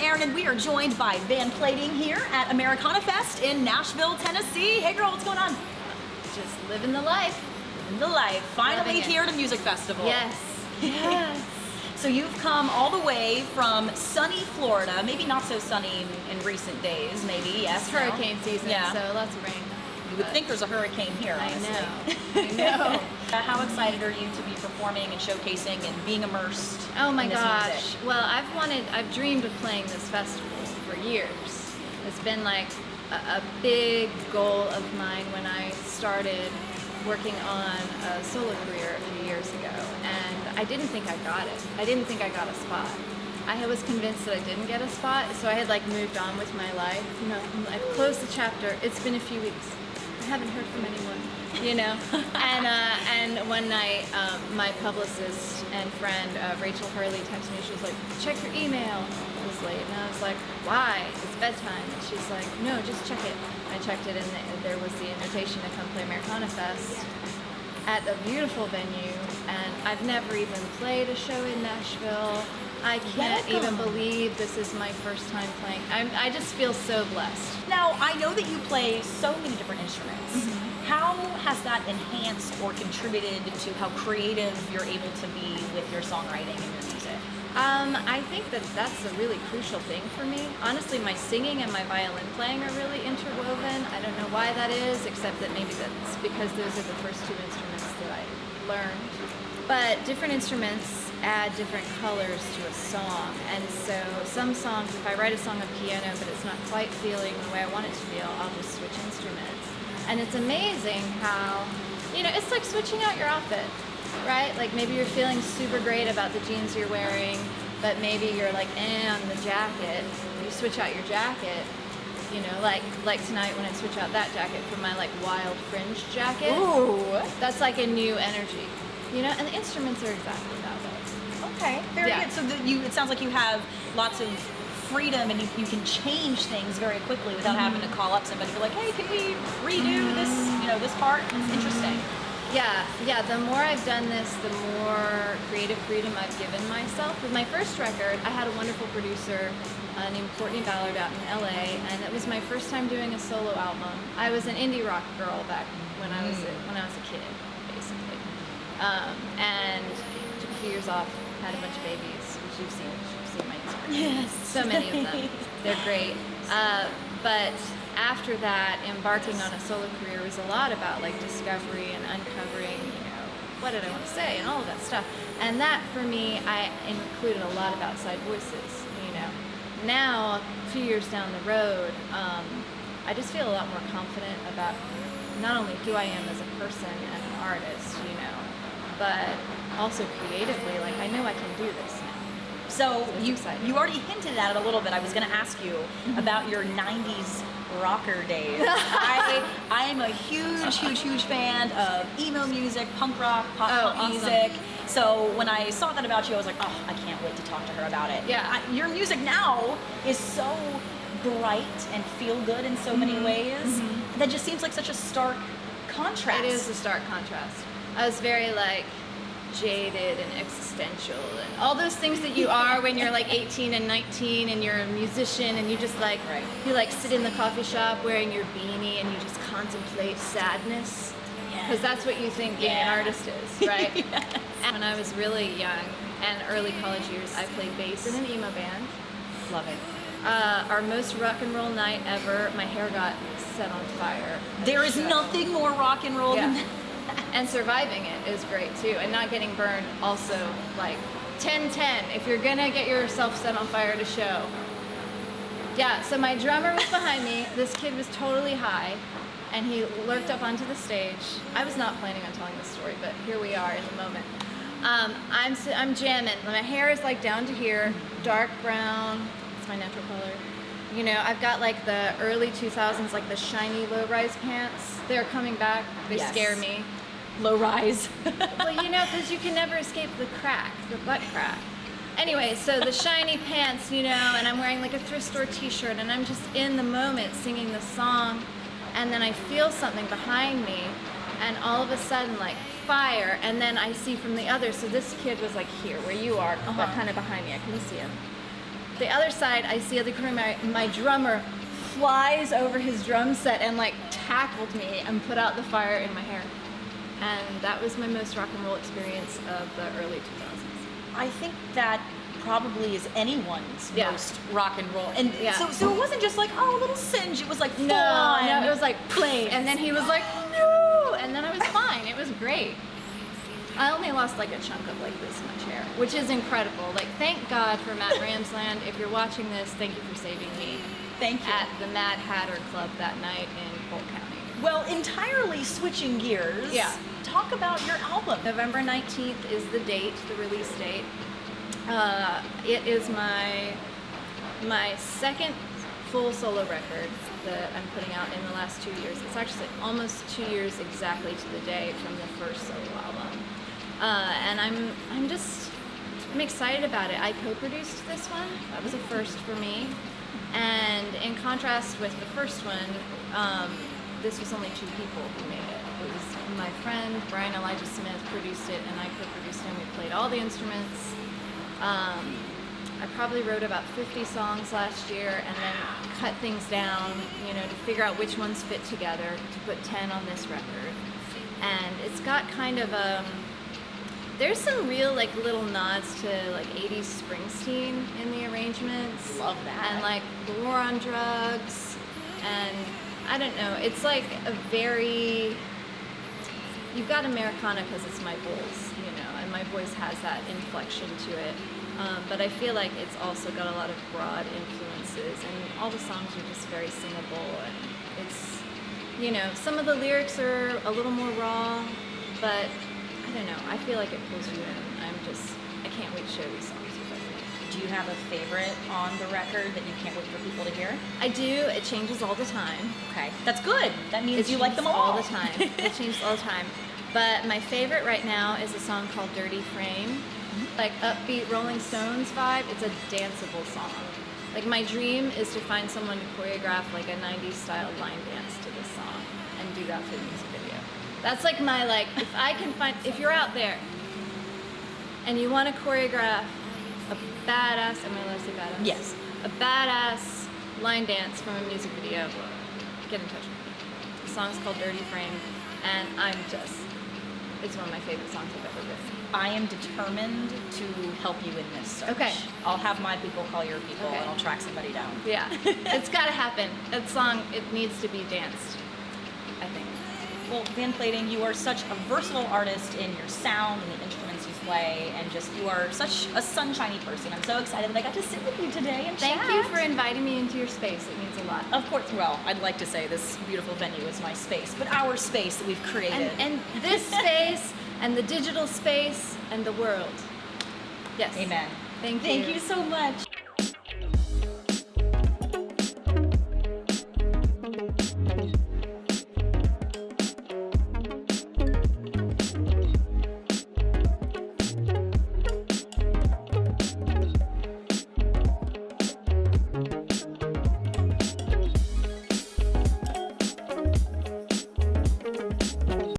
Eryn, and we are joined by Van Plating here at AmericanaFest in Nashville, Tennessee. Hey girl, what's going on? Just living the life. Living the life. Finally here at a music festival. Yes. Yes. So you've come all the way from sunny Florida, maybe not so sunny in recent days, maybe, yes. It's hurricane season, yeah. so lots of rain. You would think there's a hurricane here, honestly. I know. How excited are you to be performing and showcasing and being immersed Oh my in this gosh. music? Well, I've dreamed of playing this festival for years. It's been like a big goal of mine when I started working on a solo career a few years ago, and I didn't think I got it. I didn't think I got a spot. I was convinced that I didn't get a spot, so I had like moved on with my life. You know, I've closed the chapter. It's been a few weeks. I haven't heard from anyone, you know. And one night, my publicist and friend Rachel Hurley texted me. She was like, "Check your email." It was late, and I was like, "Why? It's bedtime." And she's like, "No, just check it." I checked it, and there was the invitation to come play AmericanaFest at a beautiful venue. And I've never even played a show in Nashville. I can't even believe this is my first time playing. I just feel so blessed. Now, I know that you play so many different instruments. Mm-hmm. How has that enhanced or contributed to how creative you're able to be with your songwriting and your music? I think that's a really crucial thing for me. Honestly, my singing and my violin playing are really interwoven. I don't know why that is, except that maybe that's because those are the first two instruments that I learned. But different instruments add different colors to a song, and so some songs, if I write a song on piano but it's not quite feeling the way I want it to feel, I'll just switch instruments. And it's amazing how, you know, it's like switching out your outfit, right? Like maybe you're feeling super great about the jeans you're wearing, but maybe you're like, on the jacket. You switch out your jacket, you know, like tonight when I switch out that jacket for my like wild fringe jacket. Ooh. That's like a new energy. You know, and the instruments are exactly that way. Okay, very good. So it sounds like you have lots of freedom, and you can change things very quickly without having to call up somebody and be like, "Hey, can we redo this? You know, this part?" It's interesting. Yeah. The more I've done this, the more creative freedom I've given myself. With my first record, I had a wonderful producer named Courtney Ballard out in LA, and it was my first time doing a solo album. I was an indie rock girl back when I was a kid, basically. And took a few years off, had a bunch of babies, which you've seen my Instagram. Yes. So many of them. They're great. But after that, embarking on a solo career was a lot about like discovery and uncovering, you know, what did I want to say and all of that stuff. And that for me, I included a lot of outside voices, you know. Now, a few years down the road, I just feel a lot more confident about not only who I am as a person and an artist, you know, but also creatively, like I know I can do this now. So you already hinted at it a little bit. I was going to ask you about your 90s rocker days. I am a huge fan of emo music, punk rock, pop punk music. So when I saw that about you, I was like, oh, I can't wait to talk to her about it. Yeah. Your music now is so bright and feel good in so many ways. That just seems like such a stark contrast. It is a stark contrast. I was very like jaded and existential and all those things that you are when you're like 18 and 19 and you're a musician and you just like you like sit in the coffee shop wearing your beanie and you just contemplate sadness because that's what you think being an artist is, right? Yes. And when I was really young and early college years, I played bass in an emo band. Love it. Our most rock and roll night ever, my hair got set on fire. There is nothing more rock and roll than that. And surviving it is great too, and not getting burned also, like 10-10 if you're gonna get yourself set on fire at a show. Yeah, so my drummer was behind me. This kid was totally high, and he lurked up onto the stage. I was not planning on telling this story, but here we are in the moment. I'm jamming. My hair is like down to here, dark brown. It's my natural color. You know, I've got like the early 2000s, like the shiny low-rise pants. They're coming back. They scare me. Low rise. Well, you know, because you can never escape the crack, the butt crack. Anyway, so the shiny pants, you know, and I'm wearing like a thrift store t-shirt, and I'm just in the moment singing the song, and then I feel something behind me, and all of a sudden, like, fire, and then I see from the other, so this kid was like here, where you are, but kind of behind me, I couldn't see him. the other side, I see the crew, my drummer flies over his drum set and like tackled me and put out the fire in my hair. And that was my most rock and roll experience of the early 2000s. I think that probably is anyone's Yeah. most rock and roll. And Yeah. so it wasn't just like, oh, a little singe. It was like full No, on. it was like flames. and then he was like, no, and then I was fine. It was great. I only lost like a chunk of like this much hair, which is incredible. Like, thank God for Matt Ramsland. If you're watching this, thank you for saving me. Thank you. At the Mad Hatter Club that night in Polk County. Well, entirely switching gears. Yeah. Talk about your album. November 19th is the date, the release date. It is my second full solo record that I'm putting out in the last 2 years. It's actually almost 2 years exactly to the day from the first solo album. And I'm excited about it. I co-produced this one. That was a first for me. And in contrast with the first one, this was only 2 people who made it. It was my friend Brian Elijah Smith produced it, and I co-produced it. And we played all the instruments. I probably wrote about 50 songs last year, and then cut things down, to figure out which ones fit together to put 10 on this record. And it's got kind of there's some real like little nods to like 80s Springsteen in the arrangements. Love that. And like the War on Drugs, and I don't know, it's like a very, you've got Americana because it's my voice, and my voice has that inflection to it. But I feel like it's also got a lot of broad influences, and all the songs are just very singable, and it's, some of the lyrics are a little more raw, but I don't know, I feel like it pulls you in. I can't wait to share these songs with everyone. Do you have a favorite on the record that you can't wait for people to hear? I do. It changes all the time. Okay, that's good. That means you like them all. All the time. It changes all the time. But my favorite right now is a song called Dirty Frame. Like upbeat Rolling Stones vibe. It's a danceable song. Like, my dream is to find someone to choreograph like a 90s style line dance to this song and do that for the music video. That's like my, if you're out there and you want to choreograph a badass, am I allowed to say badass? Yes. A badass line dance from a music video, get in touch with me. The song's called Dirty Frame, and it's one of my favorite songs I've ever written. I am determined to help you in this search. Okay. I'll have my people call your people, Okay. and I'll track somebody down. Yeah, it's gotta happen. That song, it needs to be danced, I think. Well, Van Plating, you are such a versatile artist in your sound and the instruments you play, and you are such a sunshiny person. I'm so excited that I got to sit with you today and Thank chat. you for inviting me into your space. It means a lot. Of course, well, I'd like to say this beautiful venue is my space, but our space that we've created. And this space, and the digital space, and the world. Yes. Amen. Thank you. Thank you so much.